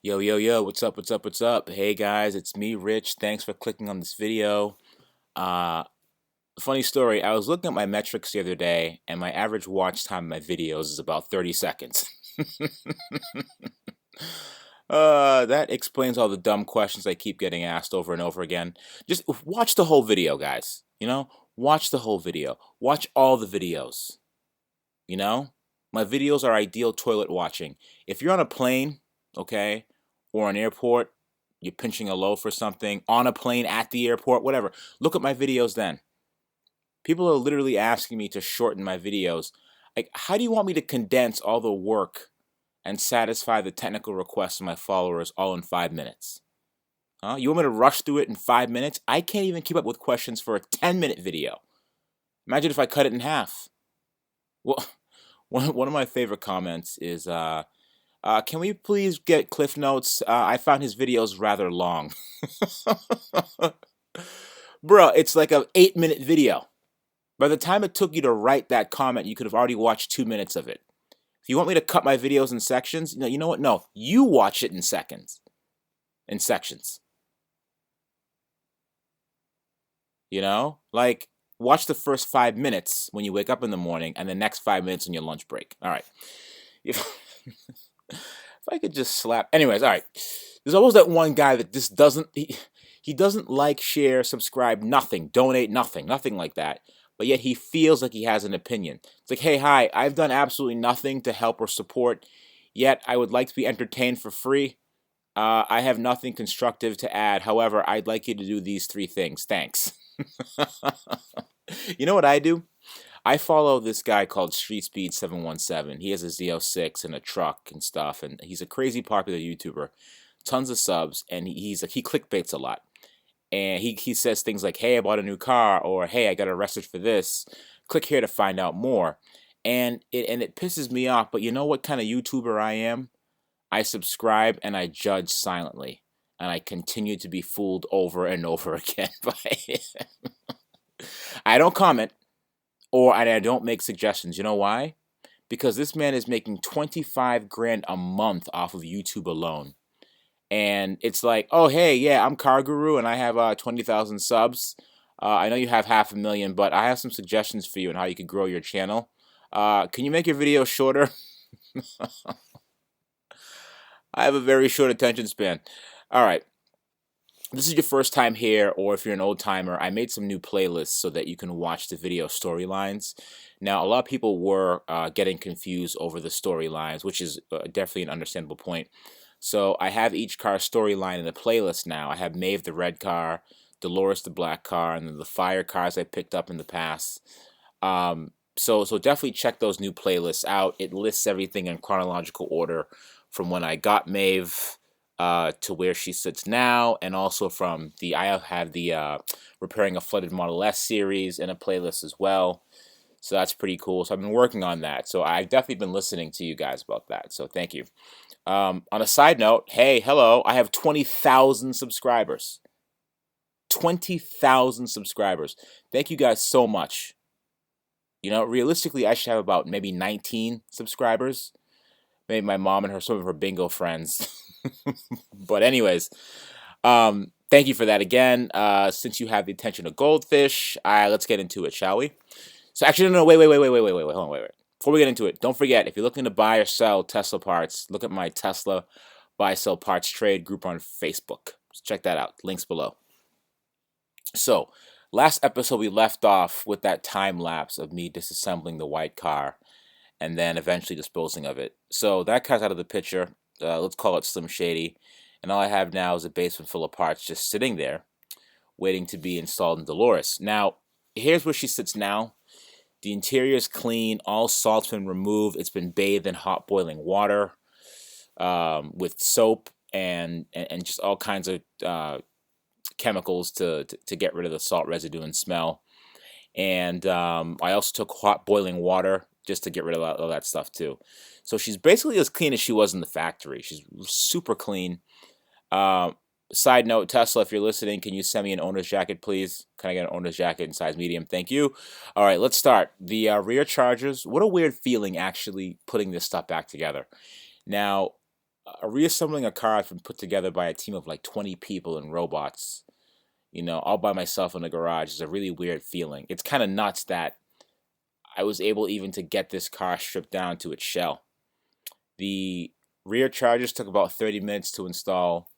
Yo, yo, yo, what's up, what's up, what's up? Hey guys, it's me, Rich. Thanks for clicking on this video. Uh, Funny story, I was looking at my metrics the other day, and my average watch time of my videos is about 30 seconds. That explains all the dumb questions I keep getting asked over and over again. Just watch the whole video, guys. Watch the whole video. Watch all the videos. You know? My videos are ideal toilet watching. If you're on a plane, okay, or an airport, you're pinching a loaf or something, on a plane at the airport, whatever, look at my videos then. People are literally asking me to shorten my videos. Like, how do you want me to condense all the work and satisfy the technical requests of my followers all in 5 minutes? Huh? You want me to rush through it in 5 minutes? I can't even keep up with questions for a 10-minute video. Imagine if I cut it in half. Well, one of my favorite comments is, can we please get Cliff Notes? I found his videos rather long. Bro, it's like a 8-minute video. By the time it took you to write that comment, you could have already watched 2 minutes of it. If you want me to cut my videos in sections, you know what? No, you watch it in sections. In sections. Like, watch the first 5 minutes when you wake up in the morning and the next 5 minutes on your lunch break. All right. If I could just slap. Anyways, all right. There's always that one guy that just doesn't, he doesn't like, share, subscribe, nothing, donate, nothing like that. But yet he feels like he has an opinion. It's like, hey, hi, I've done absolutely nothing to help or support, yet I would like to be entertained for free. I have nothing constructive to add. However, I'd like you to do these 3 things. Thanks. You know what I do? I follow this guy called Street Speed 717. He has a Z06 and a truck and stuff, and he's a crazy popular YouTuber. Tons of subs, and he clickbaits a lot. And he says things like, hey, I bought a new car, or hey, I got arrested for this. Click here to find out more. And it pisses me off, but you know what kind of YouTuber I am? I subscribe and I judge silently. And I continue to be fooled over and over again by him. I don't comment, or I don't make suggestions. You know why? Because this man is making 25 grand a month off of YouTube alone. And it's like, oh, hey, yeah, I'm Car Guru and I have 20,000 subs. I know you have 500,000, but I have some suggestions for you on how you could grow your channel. Can you make your video shorter? I have a very short attention span. All right. This is your first time here, or if you're an old timer, I made some new playlists so that you can watch the video storylines. Now, a lot of people were getting confused over the storylines, which is definitely an understandable point. So I have each car storyline in the playlist now. I have Maeve the red car, Dolores the black car, and then the fire cars I picked up in the past. So definitely check those new playlists out. It lists everything in chronological order from when I got Maeve to where she sits now, and also from I have the repairing a flooded Model S series in a playlist as well. So that's pretty cool. So I've been working on that. So I've definitely been listening to you guys about that. So thank you. On a side note, hey, hello, I have 20,000 subscribers. 20,000 subscribers. Thank you guys so much. Realistically, I should have about maybe 19 subscribers. Maybe my mom and some of her bingo friends. But anyways, thank you for that again. Since you have the attention of goldfish, let's get into it, shall we? So actually, no, wait, hold on, wait. Before we get into it, don't forget, if you're looking to buy or sell Tesla parts, look at my Tesla buy sell parts trade group on Facebook. So check that out. Links below. So, last episode we left off with that time lapse of me disassembling the white car and then eventually disposing of it. So that car's out of the picture. Let's call it Slim Shady. And all I have now is a basement full of parts just sitting there, waiting to be installed in Dolores. Now, here's where she sits now. The interior is clean. All salt's been removed. It's been bathed in hot boiling water with soap and just all kinds of chemicals to get rid of the salt residue and smell. And I also took hot boiling water just to get rid of all that stuff too. So she's basically as clean as she was in the factory. She's super clean. Side note, Tesla, if you're listening, can you send me an owner's jacket, please? Can I get an owner's jacket in size medium? Thank you. All right, let's start. The rear chargers. What a weird feeling actually putting this stuff back together. Now, reassembling a car has been put together by a team of like 20 people and robots, all by myself in the garage is a really weird feeling. It's kind of nuts that I was able even to get this car stripped down to its shell. The rear chargers took about 30 minutes to install.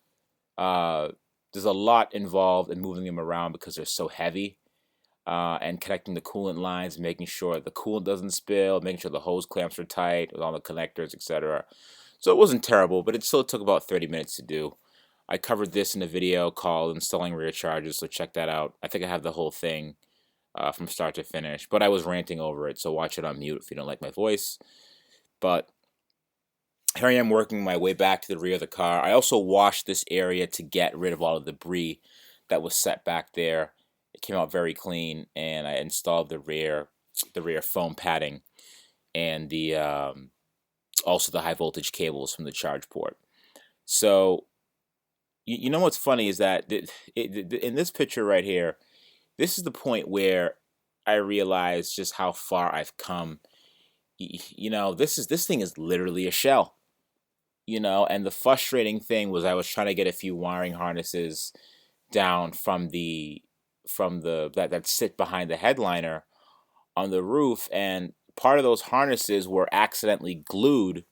Uh, there's a lot involved in moving them around because they're so heavy. And connecting the coolant lines, making sure the coolant doesn't spill, making sure the hose clamps are tight with all the connectors, etc. So it wasn't terrible, but it still took about 30 minutes to do. I covered this in a video called Installing Rear Chargers, so check that out. I think I have the whole thing from start to finish, but I was ranting over it, so watch it on mute if you don't like my voice. But here I am working my way back to the rear of the car. I also washed this area to get rid of all the debris that was set back there. It came out very clean, and I installed the rear foam padding and the also the high voltage cables from the charge port. So you know what's funny is that in this picture right here, this is the point where I realized just how far I've come. This thing is literally a shell. And the frustrating thing was I was trying to get a few wiring harnesses down from that sit behind the headliner on the roof, and part of those harnesses were accidentally glued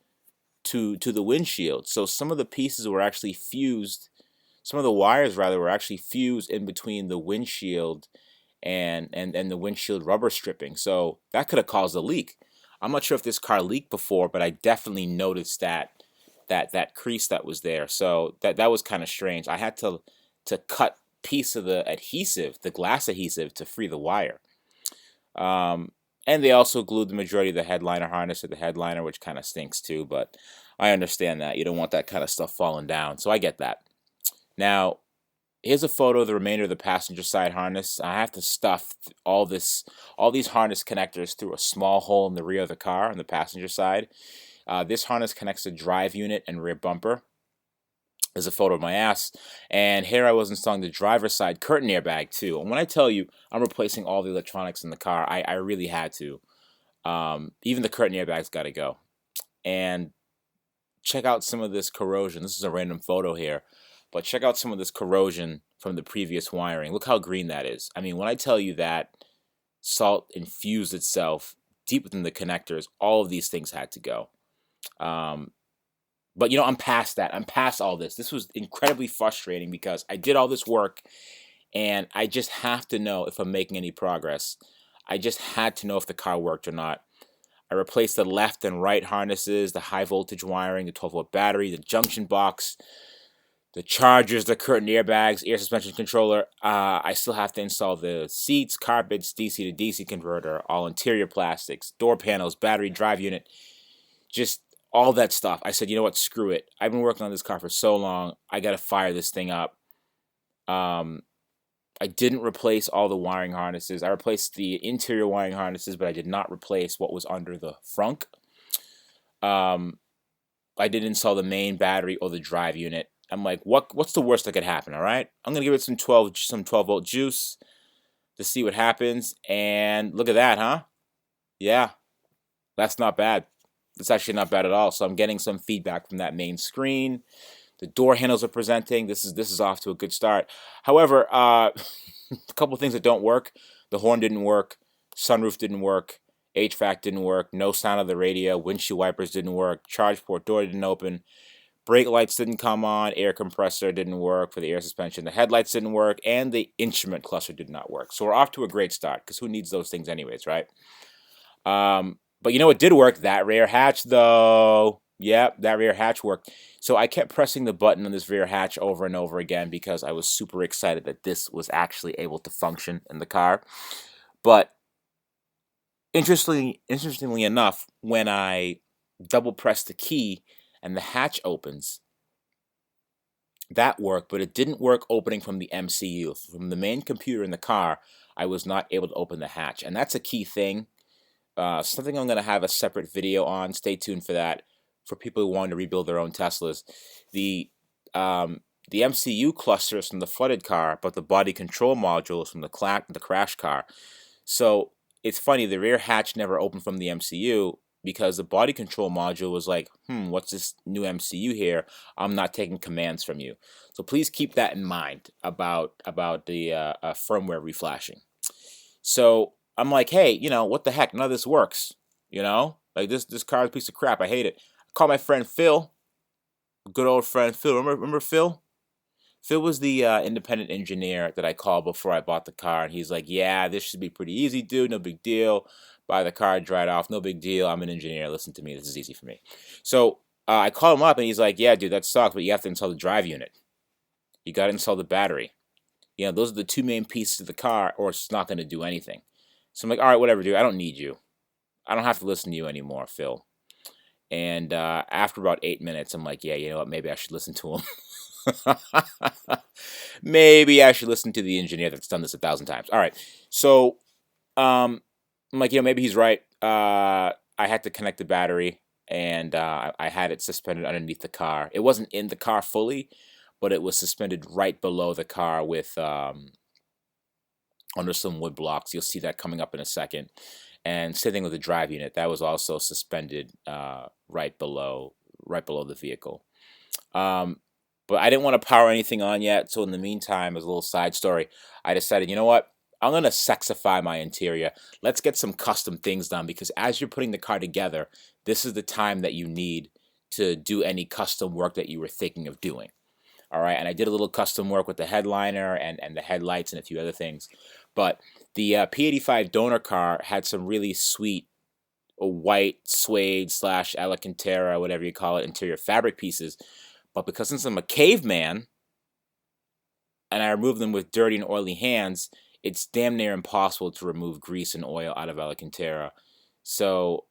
to the windshield. So some of the pieces were actually fused. Some of the wires rather were actually fused in between the windshield and the windshield rubber stripping. So that could have caused a leak. I'm not sure if this car leaked before, but I definitely noticed that crease that was there. So that was kind of strange. I had to cut piece of the adhesive, the glass adhesive, to free the wire. And they also glued the majority of the headliner harness to the headliner, which kind of stinks too, but I understand that. You don't want that kind of stuff falling down, so I get that. Now, here's a photo of the remainder of the passenger side harness. I have to stuff all these harness connectors through a small hole in the rear of the car on the passenger side. This harness connects the drive unit and rear bumper. There's a photo of my ass. And here I was installing the driver's side curtain airbag too. And when I tell you I'm replacing all the electronics in the car, I really had to. Even the curtain airbag's got to go. And check out some of this corrosion. This is a random photo here. But check out some of this corrosion from the previous wiring. Look how green that is. I mean, when I tell you that salt infused itself deep within the connectors, all of these things had to go. But I'm past that. I'm past all this. This was incredibly frustrating because I did all this work and I just have to know if I'm making any progress. I just had to know if the car worked or not. I replaced the left and right harnesses, the high voltage wiring, the 12-volt battery, the junction box, the chargers, the curtain airbags, air suspension controller. I still have to install the seats, carpets, DC to DC converter, all interior plastics, door panels, battery, drive unit, just all that stuff. I said, you know what, screw it. I've been working on this car for so long. I got to fire this thing up. I didn't replace all the wiring harnesses. I replaced the interior wiring harnesses, but I did not replace what was under the frunk. I didn't install the main battery or the drive unit. I'm like, what's the worst that could happen, all right? I'm going to give it some 12-volt juice to see what happens. And look at that, huh? Yeah, that's not bad. It's actually not bad at all. So I'm getting some feedback from that main screen. The door handles are presenting. This is off to a good start. However, a couple of things that don't work. The horn didn't work. Sunroof didn't work. HVAC didn't work. No sound of the radio. Windshield wipers didn't work. Charge port door didn't open. Brake lights didn't come on. Air compressor didn't work for the air suspension. The headlights didn't work. And the instrument cluster did not work. So we're off to a great start because who needs those things anyways, right? But you know what did work? That rear hatch, though. Yep, that rear hatch worked. So I kept pressing the button on this rear hatch over and over again because I was super excited that this was actually able to function in the car. But interestingly enough, when I double press the key and the hatch opens, that worked, but it didn't work opening from the MCU. From the main computer in the car, I was not able to open the hatch. And that's a key thing. Something I'm going to have a separate video on. Stay tuned for that. For people who want to rebuild their own Teslas, the MCU cluster is from the flooded car, but the body control module is from the crash car. So it's funny, the rear hatch never opened from the MCU, because the body control module was like, what's this new MCU here? I'm not taking commands from you. So please keep that in mind about the firmware reflashing. So I'm like, hey, what the heck? None of this works. Like this car is a piece of crap. I hate it. I call my friend Phil, good old friend Phil. Remember Phil? Phil was the independent engineer that I called before I bought the car, and he's like, yeah, this should be pretty easy, dude. No big deal. Buy the car, dry it off. No big deal. I'm an engineer. Listen to me. This is easy for me. So I call him up, and he's like, yeah, dude, that sucks, but you have to install the drive unit. You got to install the battery. Those are the two main pieces of the car, or it's just not going to do anything. So I'm like, all right, whatever, dude. I don't need you. I don't have to listen to you anymore, Phil. And after about 8 minutes, I'm like, yeah, you know what? Maybe I should listen to him. Maybe I should listen to the engineer that's done this 1,000 times. All right. So I'm like, maybe he's right. I had to connect the battery, and I had it suspended underneath the car. It wasn't in the car fully, but it was suspended right below the car with under some wood blocks. You'll see that coming up in a second. And sitting with the drive unit, that was also suspended right below the vehicle. But I didn't want to power anything on yet, so in the meantime, as a little side story, I decided, you know what? I'm going to sexify my interior. Let's get some custom things done, because as you're putting the car together, this is the time that you need to do any custom work that you were thinking of doing. All right, and I did a little custom work with the headliner and the headlights and a few other things. But the P85 donor car had some really sweet white suede / Alcantara, whatever you call it, interior fabric pieces. But because since I'm a caveman and I remove them with dirty and oily hands, it's damn near impossible to remove grease and oil out of Alcantara. So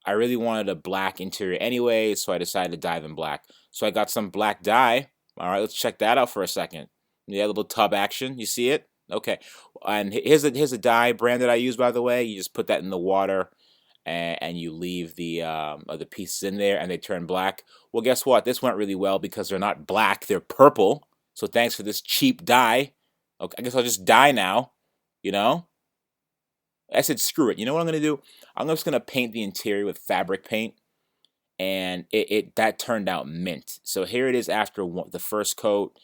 I really wanted a black interior anyway, so I decided to dye them black. So I got some black dye. All right, let's check that out for a second. Yeah, a little tub action. You see it? Okay. And here's a dye brand that I use, by the way. You just put that in the water, and you leave the pieces in there, and they turn black. Well, guess what? This went really well because they're not black; they're purple. So thanks for this cheap dye. Okay, I guess I'll just dye now. I said screw it. You know what I'm gonna do? I'm just gonna paint the interior with fabric paint, and that turned out mint. So here it is after the first coat,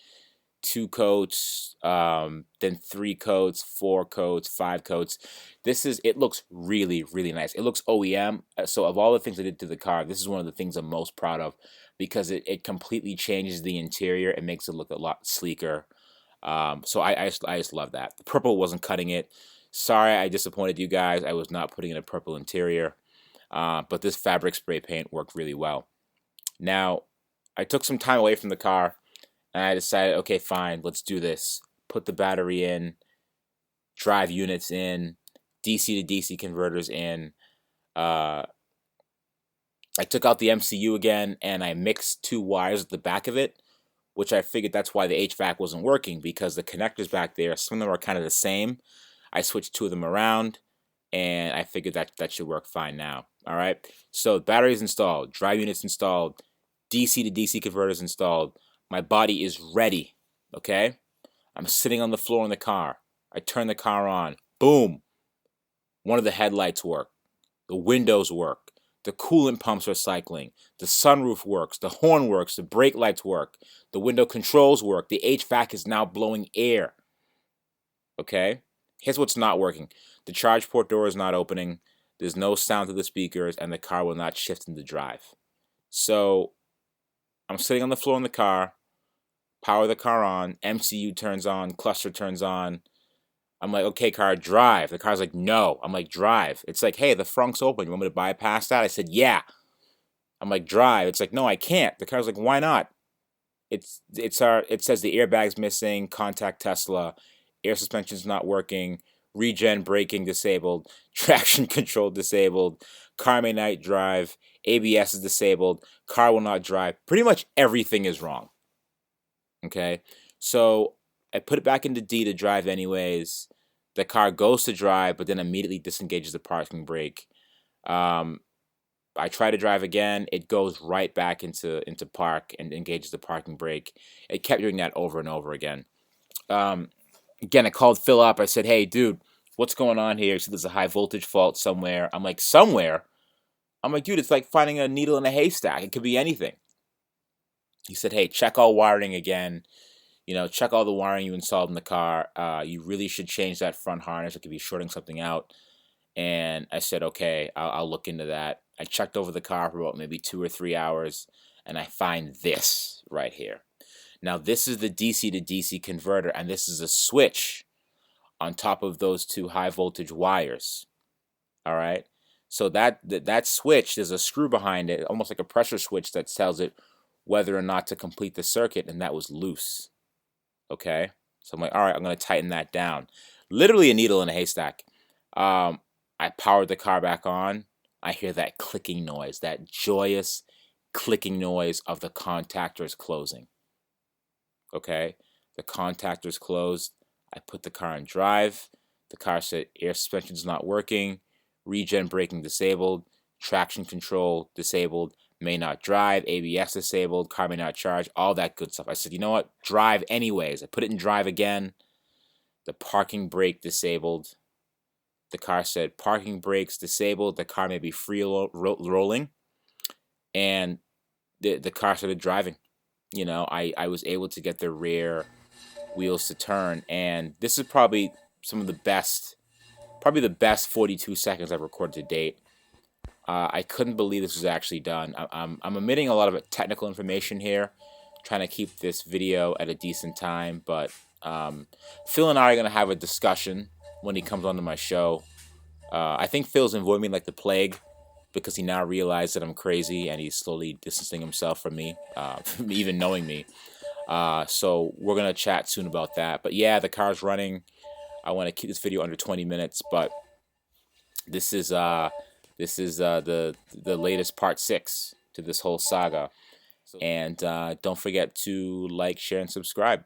2 coats, then 3 coats, 4 coats, 5 coats. It looks really, really nice. It looks OEM. So of all the things I did to the car, this is one of the things I'm most proud of, because it completely changes the interior. It makes it look a lot sleeker. So I just love that. The purple wasn't cutting it. Sorry, I disappointed you guys. I was not putting in a purple interior. But this fabric spray paint worked really well. Now, I took some time away from the car, and I decided, okay, fine, let's do this. Put the battery in, drive units in, DC to DC converters in. I took out the MCU again, and I mixed 2 wires at the back of it, which I figured that's why the HVAC wasn't working, because the connectors back there, some of them are kind of the same. I switched 2 of them around, and I figured that should work fine now. All right, so batteries installed, drive units installed, DC to DC converters installed. My body is ready, okay? I'm sitting on the floor in the car. I turn the car on. Boom. One of the headlights work. The windows work. The coolant pumps are cycling. The sunroof works. The horn works. The brake lights work. The window controls work. The HVAC is now blowing air. Okay? Here's what's not working. The charge port door is not opening. There's no sound to the speakers, and the car will not shift into drive. So I'm sitting on the floor in the car. Power the car on, MCU turns on, cluster turns on. I'm like, okay, car, drive. The car's like, no. I'm like, drive. It's like, hey, the frunk's open. You want me to bypass that? I said, yeah. I'm like, drive. It's like, no, I can't. The car's like, why not? It says the airbag's missing, contact Tesla, air suspension's not working, regen braking disabled, traction control disabled, car may not drive, ABS is disabled, car will not drive. Pretty much everything is wrong. Okay, so I put it back into D to drive anyways. The car goes to drive, but then immediately disengages the parking brake. I try to drive again. It goes right back into park and engages the parking brake. It kept doing that over and over again. Again, I called Phil up. I said, hey, dude, what's going on here? He said there's a high voltage fault somewhere. I'm like, somewhere? I'm like, dude, it's like finding a needle in a haystack. It could be anything. He said, hey, check all wiring again. You know, check all the wiring you installed in the car. You really should change that front harness. It could be shorting something out. And I said, okay, I'll look into that. I checked over the car for about maybe 2 or 3 hours, and I find this right here. Now, this is the DC to DC converter, and this is a switch on top of those two high voltage wires. All right. So that switch, there's a screw behind it, almost like a pressure switch that tells it whether or not to complete the circuit, and that was loose. Okay. So I'm like, all right, I'm going to tighten that down. Literally a needle in a haystack. I powered the car back on. I hear that clicking noise, that joyous clicking noise of the contactors closing. Okay. The contactors closed. I put the car in drive. The car said air suspension's not working. Regen braking disabled, traction control disabled, may not drive, ABS disabled, car may not charge, all that good stuff. I said, you know what? Drive anyways. I put it in drive again. The parking brake disabled. The car said parking brakes disabled. The car may be free rolling. And the car started driving. You know, I was able to get the rear wheels to turn. And this is probably some of the best, probably the best 42 seconds I've recorded to date. I couldn't believe this was actually done. I'm omitting a lot of technical information here, trying to keep this video at a decent time, but Phil and I are going to have a discussion when he comes onto my show. I think Phil's avoiding me like the plague because he now realized that I'm crazy and he's slowly distancing himself from me, from even knowing me. So we're going to chat soon about that. But yeah, the car's running. I want to keep this video under 20 minutes, but this is the latest part 6 to this whole saga. And don't forget to like, share, and subscribe.